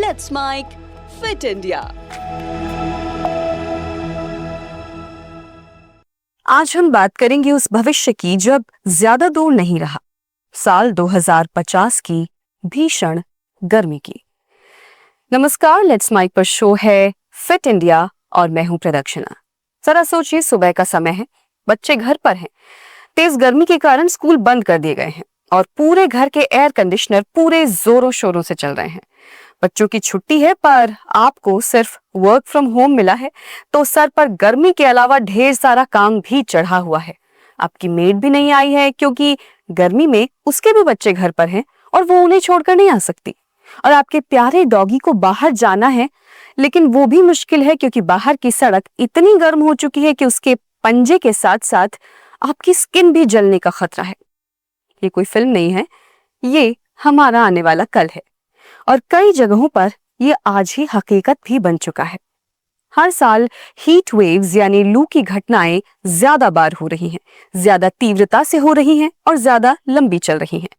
Let's Mike Fit India. आज हम बात करेंगे उस भविष्य की जब ज्यादा दूर नहीं रहा, साल 2050 की भीषण गर्मी की। नमस्कार, लेट्स माइक पर शो है फिट इंडिया और मैं हूं प्रदक्षिणा। जरा सोचिए, सुबह का समय है, बच्चे घर पर हैं, तेज गर्मी के कारण स्कूल बंद कर दिए गए हैं और पूरे घर के एयर कंडीशनर पूरे जोरों शोरों से चल रहे हैं। बच्चों की छुट्टी है पर आपको सिर्फ वर्क फ्रॉम होम मिला है, तो सर पर गर्मी के अलावा ढेर सारा काम भी चढ़ा हुआ है। आपकी मेड भी नहीं आई है क्योंकि गर्मी में उसके भी बच्चे घर पर हैं और वो उन्हें छोड़कर नहीं आ सकती। और आपके प्यारे डॉगी को बाहर जाना है, लेकिन वो भी मुश्किल है क्योंकि बाहर की सड़क इतनी गर्म हो चुकी है कि उसके पंजे के साथ साथ आपकी स्किन भी जलने का खतरा है। ये कोई फिल्म नहीं है, ये हमारा आने वाला कल है और कई जगहों पर ये आज ही हकीकत भी बन चुका है। हर साल हीट वेव्स यानी लू की घटनाएं ज्यादा बार हो रही हैं, ज्यादा तीव्रता से हो रही हैं और ज्यादा लंबी चल रही हैं।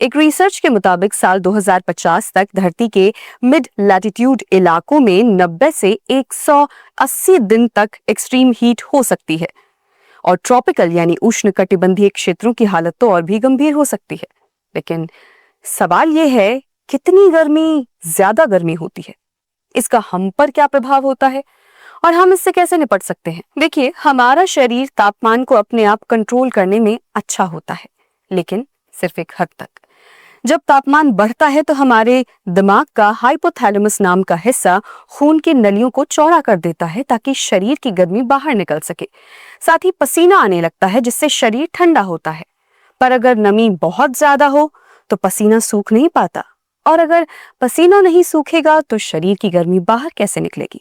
एक रिसर्च के मुताबिक साल 2050 तक धरती के मिड लैटिट्यूड इलाकों में 90 से 180 दिन तक एक्सट्रीम हीट हो सकती है और ट्रॉपिकल यानी उष्णकटिबंधीय क्षेत्रों की हालत तो और भी गंभीर हो सकती है। लेकिन सवाल यह है, कितनी गर्मी ज्यादा गर्मी होती है, इसका हम पर क्या प्रभाव होता है और हम इससे कैसे निपट सकते हैं? देखिए, हमारा शरीर तापमान को अपने आप कंट्रोल करने में अच्छा होता है, लेकिन सिर्फ एक हद तक। जब तापमान बढ़ता है तो हमारे दिमाग का हाइपोथैलेमस नाम का हिस्सा खून की नलियों को चौड़ा कर देता है ताकि शरीर की गर्मी बाहर निकल सके। साथ ही पसीना आने लगता है जिससे शरीर ठंडा होता है। पर अगर नमी बहुत ज्यादा हो तो पसीना सूख नहीं पाता और अगर पसीना नहीं सूखेगा तो शरीर की गर्मी बाहर कैसे निकलेगी?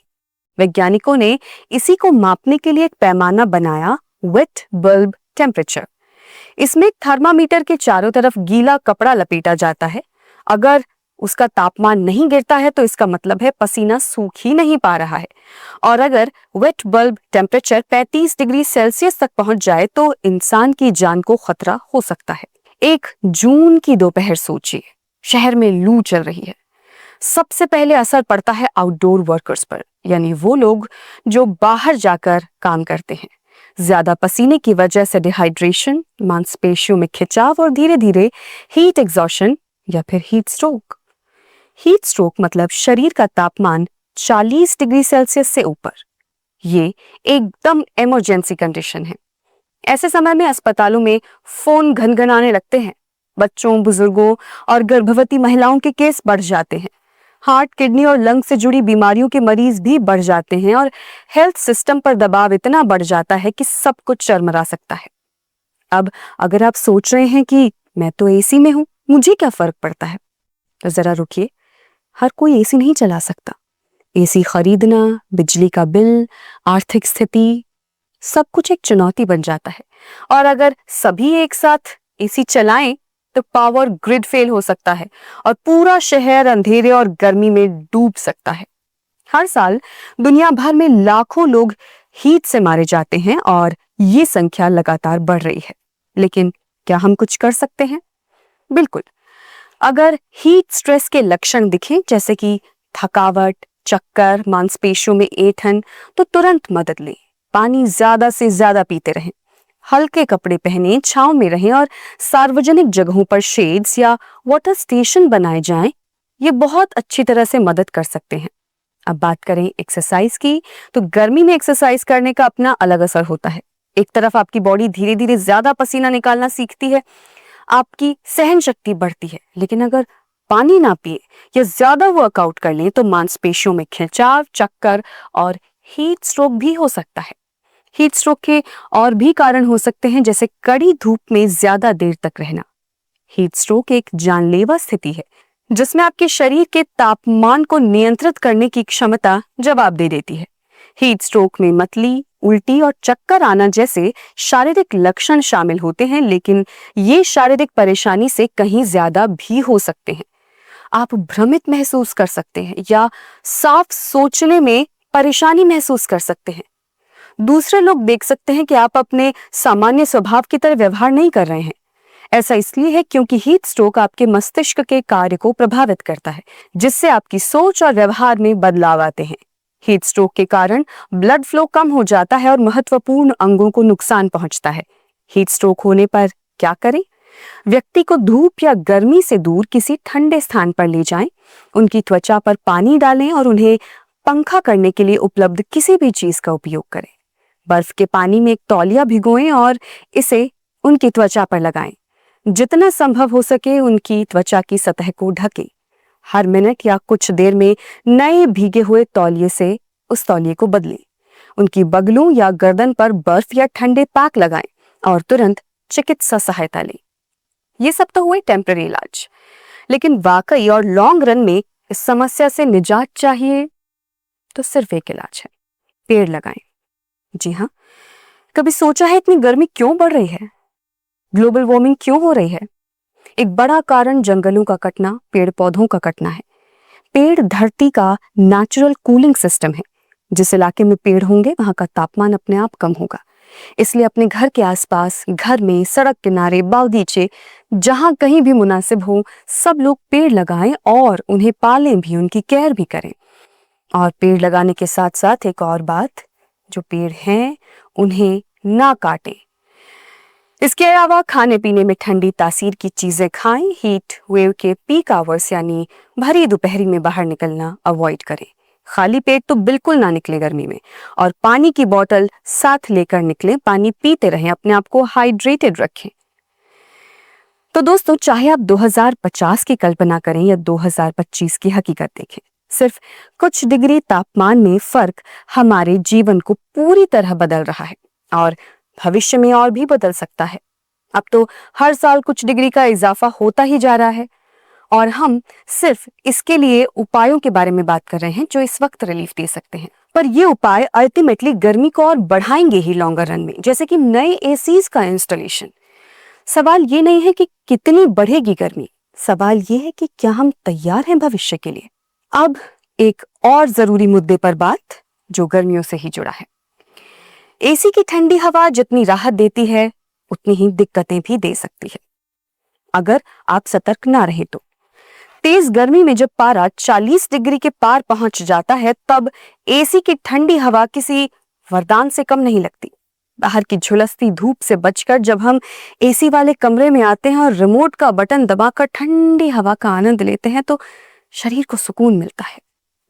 वैज्ञानिकों ने इसी को मापने के लिए एक पैमाना बनाया, वेट बल्ब टेम्परेचर। इसमें थर्मामीटर के चारों तरफ गीला कपड़ा लपेटा जाता है। अगर उसका तापमान नहीं गिरता है तो इसका मतलब है पसीना सूख ही नहीं पा रहा है और अगर wet bulb temperature 35 degree Celsius तक पहुंच जाए तो इंसान की जान को खतरा हो सकता है। 1 जून की दोपहर सोचिए, शहर में लू चल रही है। सबसे पहले असर पड़ता है आउटडोर वर्कर्स पर, यानी वो लोग जो बाहर जाकर काम करते हैं। ज्यादा पसीने की वजह से डिहाइड्रेशन, मांसपेशियों में खिंचाव और धीरे धीरे हीट एग्जॉशन या फिर हीट स्ट्रोक। हीट स्ट्रोक मतलब शरीर का तापमान 40 डिग्री सेल्सियस से ऊपर। ये एकदम इमरजेंसी कंडीशन है। ऐसे समय में अस्पतालों में फोन घनघनाने लगते हैं। बच्चों, बुजुर्गों और गर्भवती महिलाओं के केस बढ़ जाते हैं। हार्ट, किडनी और लंग से जुड़ी बीमारियों के मरीज भी बढ़ जाते हैं और हेल्थ सिस्टम पर दबाव इतना बढ़ जाता है कि सब कुछ चरमरा सकता है। अब अगर आप सोच रहे हैं कि मैं तो एसी में हूं, मुझे क्या फर्क पड़ता है, तो जरा रुकिए। हर कोई एसी नहीं चला सकता। एसी खरीदना, बिजली का बिल, आर्थिक स्थिति, सब कुछ एक चुनौती बन जाता है और अगर सभी एक साथ एसी चलाएं तो पावर ग्रिड फेल हो सकता है और पूरा शहर अंधेरे और गर्मी में डूब सकता है। हर साल दुनिया भर में लाखों लोग हीट से मारे जाते हैं और ये संख्या लगातार बढ़ रही है। लेकिन क्या हम कुछ कर सकते हैं? बिल्कुल। अगर हीट स्ट्रेस के लक्षण दिखें जैसे कि थकावट, चक्कर, मांसपेशियों में ऐंठन, तो तुरंत मदद लें। पानी ज्यादा से ज्यादा पीते रहें, हल्के कपड़े पहने, छांव में रहें और सार्वजनिक जगहों पर शेड्स या वाटर स्टेशन बनाए जाएं। ये बहुत अच्छी तरह से मदद कर सकते हैं। अब बात करें एक्सरसाइज की, तो गर्मी में एक्सरसाइज करने का अपना अलग असर होता है। एक तरफ आपकी बॉडी धीरे धीरे ज्यादा पसीना निकालना सीखती है, आपकी सहन शक्ति बढ़ती है, लेकिन अगर पानी ना पिए या ज्यादा वर्कआउट कर लें तो मांसपेशियों में खिंचाव, चक्कर और हीट स्ट्रोक भी हो सकता है। हीट स्ट्रोक के और भी कारण हो सकते हैं, जैसे कड़ी धूप में ज्यादा देर तक रहना। हीट स्ट्रोक एक जानलेवा स्थिति है जिसमें आपके शरीर के तापमान को नियंत्रित करने की क्षमता जवाब दे देती है। हीट स्ट्रोक में मतली, उल्टी और चक्कर आना जैसे शारीरिक लक्षण शामिल होते हैं, लेकिन ये शारीरिक परेशानी से कहीं ज्यादा भी हो सकते हैं। आप भ्रमित महसूस कर सकते हैं या साफ सोचने में परेशानी महसूस कर सकते हैं। दूसरे लोग देख सकते हैं कि आप अपने सामान्य स्वभाव की तरह व्यवहार नहीं कर रहे हैं। ऐसा इसलिए है क्योंकि हीट स्ट्रोक आपके मस्तिष्क के कार्य को प्रभावित करता है, जिससे आपकी सोच और व्यवहार में बदलाव आते हैं। हीट स्ट्रोक के कारण ब्लड फ्लो कम हो जाता है और महत्वपूर्ण अंगों को नुकसान पहुंचता है। हीट स्ट्रोक होने पर क्या करें? व्यक्ति को धूप या गर्मी से दूर किसी ठंडे स्थान पर ले जाएं, उनकी त्वचा पर पानी डालें और उन्हें पंखा करने के लिए उपलब्ध किसी भी चीज का उपयोग करें। बर्फ के पानी में एक तौलिया भिगोएं और इसे उनकी त्वचा पर लगाएं। जितना संभव हो सके उनकी त्वचा की सतह को ढकें। हर मिनट या कुछ देर में नए भीगे हुए तौलिए से उस तौलिए को बदलें। उनकी बगलों या गर्दन पर बर्फ या ठंडे पैक लगाएं और तुरंत चिकित्सा सहायता लें। ये सब तो हुए टेम्पररी इलाज, लेकिन वाकई और लॉन्ग रन में इस समस्या से निजात चाहिए तो सिर्फ एक इलाज है, पेड़ लगाएं। जी हाँ, कभी सोचा है इतनी गर्मी क्यों बढ़ रही है? ग्लोबल वार्मिंग क्यों हो रही है? एक बड़ा कारण जंगलों का कटना, पेड़ पौधों का कटना है। पेड़ धरती का नेचुरल कूलिंग सिस्टम है। जिस इलाके में पेड़ होंगे वहां का तापमान अपने आप कम होगा। इसलिए अपने घर के आसपास, घर में, सड़क किनारे, बागीचे, जहां कहीं भी मुनासिब हो, सब लोग पेड़ लगाएं और उन्हें पालें भी, उनकी केयर भी करें। और पेड़ लगाने के साथ साथ एक और बात, जो पेड़ हैं उन्हें ना काटें। इसके अलावा खाने पीने में ठंडी तासीर की चीजें खाएं। हीट वेव के पीक आवर्स यानी भरी दोपहरी में बाहर निकलना अवॉइड करें। खाली पेट तो बिल्कुल ना निकले गर्मी में, और पानी की बोतल साथ लेकर निकलें। पानी पीते रहें, अपने आप को हाइड्रेटेड रखें। तो दोस्तों, चाहे आप 2050 की कल्पना करें या 2025 की हकीकत देखें, सिर्फ कुछ डिग्री तापमान में फर्क हमारे जीवन को पूरी तरह बदल रहा है और भविष्य में और भी बदल सकता है। अब तो हर साल कुछ डिग्री का इजाफा होता ही जा रहा है और हम सिर्फ इसके लिए उपायों के बारे में बात कर रहे हैं जो इस वक्त रिलीफ दे सकते हैं। पर ये उपाय अल्टीमेटली गर्मी को और बढ़ाएंगे ही लॉन्गर रन में, जैसे कि नए एसीज का इंस्टॉलेशन। सवाल ये नहीं है कि कितनी बढ़ेगी गर्मी, सवाल ये है कि क्या हम तैयार हैं भविष्य के लिए। अब एक और जरूरी मुद्दे पर बात जो गर्मियों से ही जुड़ा है। एसी की ठंडी हवा जितनी राहत देती है उतनी ही दिक्कतें भी दे सकती है अगर आप सतर्क ना रहे तो। तेज गर्मी में जब पारा 40 डिग्री के पार पहुंच जाता है तब एसी की ठंडी हवा किसी वरदान से कम नहीं लगती। बाहर की झुलसती धूप से बचकर जब हम एसी वाले कमरे में आते हैं और रिमोट का बटन दबाकर ठंडी हवा का आनंद लेते हैं तो शरीर को सुकून मिलता है।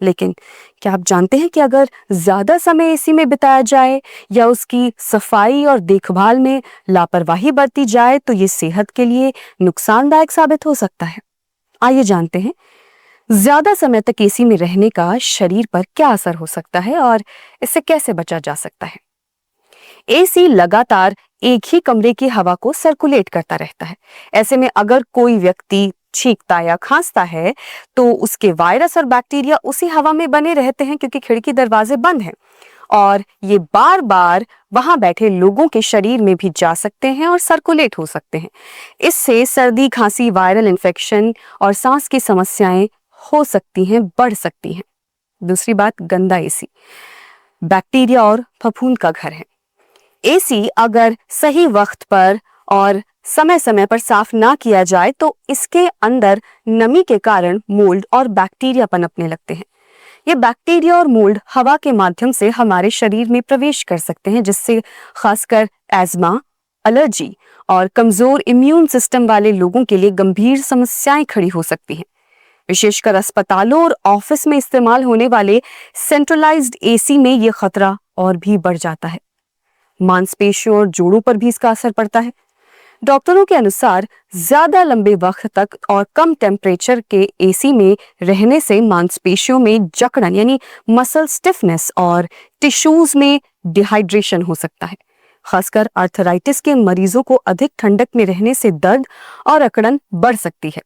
लेकिन क्या आप जानते हैं कि अगर ज्यादा समय एसी में बिताया जाए या उसकी सफाई और देखभाल में लापरवाही बरती जाए तो ये सेहत के लिए नुकसानदायक साबित हो सकता है। आइए जानते हैं ज्यादा समय तक एसी में रहने का शरीर पर क्या असर हो सकता है और इससे कैसे बचा जा सकता है। एसी लगातार एक ही कमरे की हवा को सर्कुलेट करता रहता है। ऐसे में अगर कोई व्यक्ति छींकता या खांसता है तो उसके वायरस और बैक्टीरिया उसी हवा में बने रहते हैं क्योंकि खिड़की दरवाजे बंद हैं और ये बार बार वहां बैठे लोगों के शरीर में भी जा सकते हैं और सर्कुलेट हो सकते हैं। इससे सर्दी, खांसी, वायरल इन्फेक्शन और सांस की समस्याएं हो सकती हैं, बढ़ सकती हैं। दूसरी बात, गंदा एसी बैक्टीरिया और फफूंद का घर है। एसी अगर सही वक्त पर और समय समय पर साफ ना किया जाए तो इसके अंदर नमी के कारण मोल्ड और बैक्टीरिया पनपने लगते हैं। ये बैक्टीरिया और मोल्ड हवा के माध्यम से हमारे शरीर में प्रवेश कर सकते हैं, जिससे खासकर एस्मा, एलर्जी और कमजोर इम्यून सिस्टम वाले लोगों के लिए गंभीर समस्याएं खड़ी हो सकती हैं। विशेषकर अस्पतालों और ऑफिस में इस्तेमाल होने वाले सेंट्रलाइज्ड एसी में ये खतरा और भी बढ़ जाता है। मांसपेशियों और जोड़ों पर भी इसका असर पड़ता है। डॉक्टरों के अनुसार ज्यादा लंबे वक्त तक और कम टेम्परेचर के एसी में रहने से मांसपेशियों में जकड़न यानी मसल स्टिफनेस और टिश्यूज में डिहाइड्रेशन हो सकता है। खासकर आर्थराइटिस के मरीजों को अधिक ठंडक में रहने से दर्द और अकड़न बढ़ सकती है।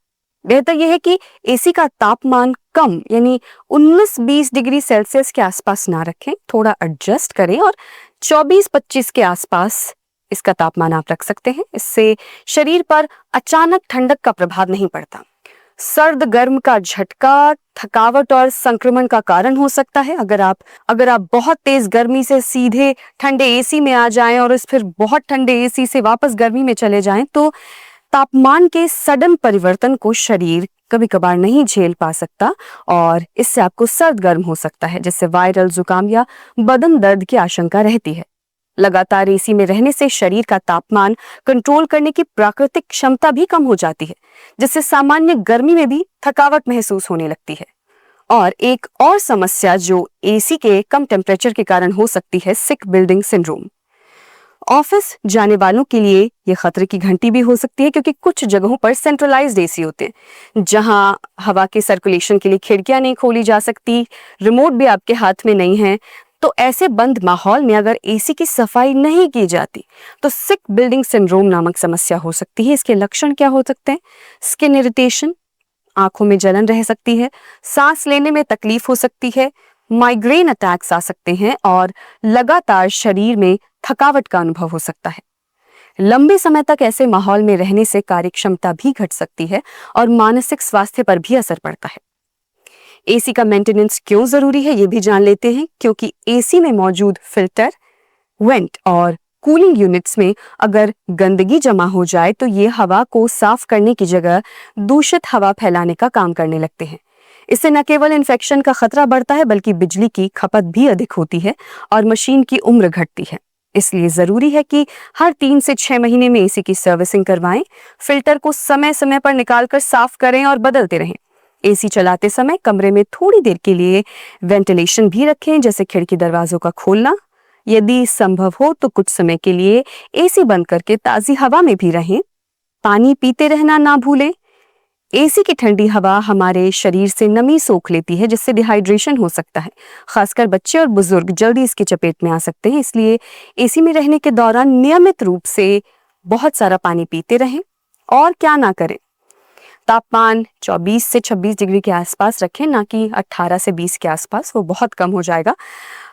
बेहतर यह है कि एसी का तापमान कम यानी 19-20 डिग्री सेल्सियस के आसपास ना रखें, थोड़ा एडजस्ट करें और 24-25 के आसपास इसका तापमान आप रख सकते हैं। इससे शरीर पर अचानक ठंडक का प्रभाव नहीं पड़ता। सर्द गर्म का झटका थकावट और संक्रमण का कारण हो सकता है। अगर आप बहुत तेज गर्मी से सीधे ठंडे एसी में आ जाएं और फिर बहुत ठंडे एसी से वापस गर्मी में चले जाएं तो तापमान के सडन परिवर्तन को शरीर कभी कभार नहीं झेल पा सकता और इससे आपको सर्द गर्म हो सकता है, जिससे वायरल जुकाम या बदन दर्द की आशंका रहती है। लगातार एसी में रहने से शरीर का तापमान कंट्रोल करने की प्राकृतिक क्षमता भी कम हो जाती है, जिससे सामान्य गर्मी में भी थकावट महसूस होने लगती है। और एक और समस्या जो एसी के कम टेम्परेचर के कारण हो सकती है, सिक बिल्डिंग सिंड्रोम। ऑफिस जाने वालों के लिए यह खतरे की घंटी भी हो सकती है, क्योंकि कुछ जगहों पर सेंट्रलाइज्ड एसी होते हैं, जहां हवा के सर्कुलेशन के लिए खिड़कियां नहीं खोली जा सकती, रिमोट भी आपके हाथ में नहीं है। तो ऐसे बंद माहौल में अगर एसी की सफाई नहीं की जाती तो सिक बिल्डिंग सिंड्रोम नामक समस्या हो सकती है। इसके लक्षण क्या हो सकते हैं? स्किन इरिटेशन, आंखों में जलन रह सकती है, सांस लेने में तकलीफ हो सकती है, माइग्रेन अटैक्स आ सकते हैं और लगातार शरीर में थकावट का अनुभव हो सकता है। लंबे समय तक ऐसे माहौल में रहने से कार्यक्षमता भी घट सकती है और मानसिक स्वास्थ्य पर भी असर पड़ता है। एसी का मेंटेनेंस क्यों जरूरी है, ये भी जान लेते हैं। क्योंकि एसी में मौजूद फिल्टर, वेंट और कूलिंग यूनिट्स में अगर गंदगी जमा हो जाए तो ये हवा को साफ करने की जगह दूषित हवा फैलाने का काम करने लगते हैं। इससे न केवल इन्फेक्शन का खतरा बढ़ता है, बल्कि बिजली की खपत भी अधिक होती है और मशीन की उम्र घटती है। इसलिए जरूरी है कि हर 3 से 6 महीने में एसी की सर्विसिंग करवाएं, फिल्टर को समय समय पर निकालकर साफ करें और बदलते रहें। एसी चलाते समय कमरे में थोड़ी देर के लिए वेंटिलेशन भी रखें, जैसे खिड़की दरवाजों का खोलना। यदि संभव हो तो कुछ समय के लिए एसी बंद करके ताजी हवा में भी रहें। पानी पीते रहना ना भूलें। एसी की ठंडी हवा हमारे शरीर से नमी सोख लेती है, जिससे डिहाइड्रेशन हो सकता है। खासकर बच्चे और बुजुर्ग जल्दी इसकी चपेट में आ सकते हैं। इसलिए एसी में रहने के दौरान नियमित रूप से बहुत सारा पानी पीते रहें। और क्या ना करें, तापमान 24 से 26 डिग्री के आसपास रखें, ना कि 18 से 20 के आसपास, वो बहुत कम हो जाएगा।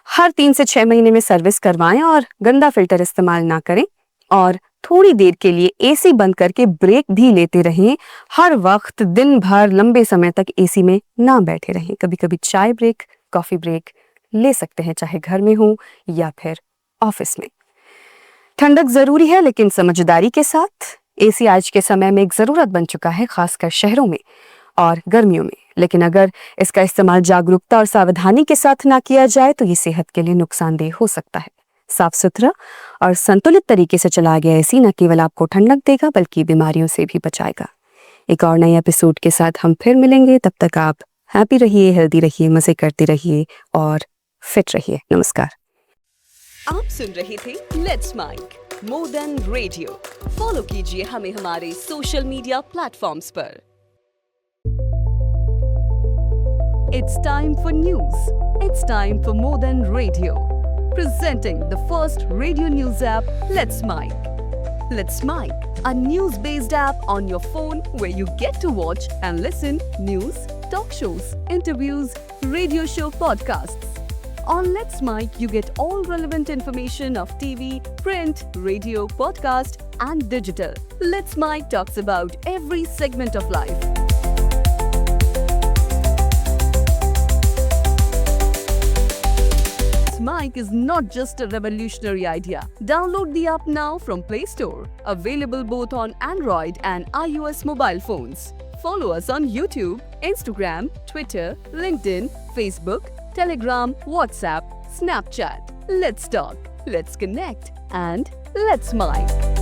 हर 3 से 6 महीने में सर्विस करवाएं और गंदा फिल्टर इस्तेमाल ना करें। और थोड़ी देर के लिए एसी बंद करके ब्रेक भी लेते रहें। हर वक्त दिन भर लंबे समय तक एसी में ना बैठे रहें। कभी कभी चाय ब्रेक, कॉफी ब्रेक ले सकते हैं, चाहे घर में हो या फिर ऑफिस में। ठंडक जरूरी है, लेकिन समझदारी के साथ। एसी आज के समय में एक जरूरत बन चुका है, खासकर शहरों में और गर्मियों में। लेकिन अगर इसका इस्तेमाल जागरूकता और सावधानी के साथ ना किया जाए तो ये सेहत के लिए नुकसानदेह हो सकता है। साफ सुथरा और संतुलित तरीके से चला गया एसी न केवल आपको ठंडक देगा, बल्कि बीमारियों से भी बचाएगा। एक और नए एपिसोड के साथ हम फिर मिलेंगे। तब तक आप हैप्पी रहिए, हेल्दी रहिए, मजे करते रहिए और फिट रहिए। नमस्कार। आप सुन रहे थे let's mike more than radio. Follow कीजिए हमें हमारे सोशल मीडिया प्लेटफॉर्म्स पर। It's time for news. It's time for more than radio. Presenting the first radio news app, Let's Mic. Let's Mic, a news-based app on your phone where you get to watch and listen news, talk shows, interviews, radio show podcasts. On Let's Mic, you get all relevant information of TV, print, radio, podcast, and digital. Let's Mic talks about every segment of life. Mic is not just a revolutionary idea. Download the app now from Play Store. Available both on Android and iOS mobile phones. Follow us on YouTube, Instagram, Twitter, LinkedIn, Facebook, Telegram, WhatsApp, Snapchat. Let's talk, let's connect, and let's mic.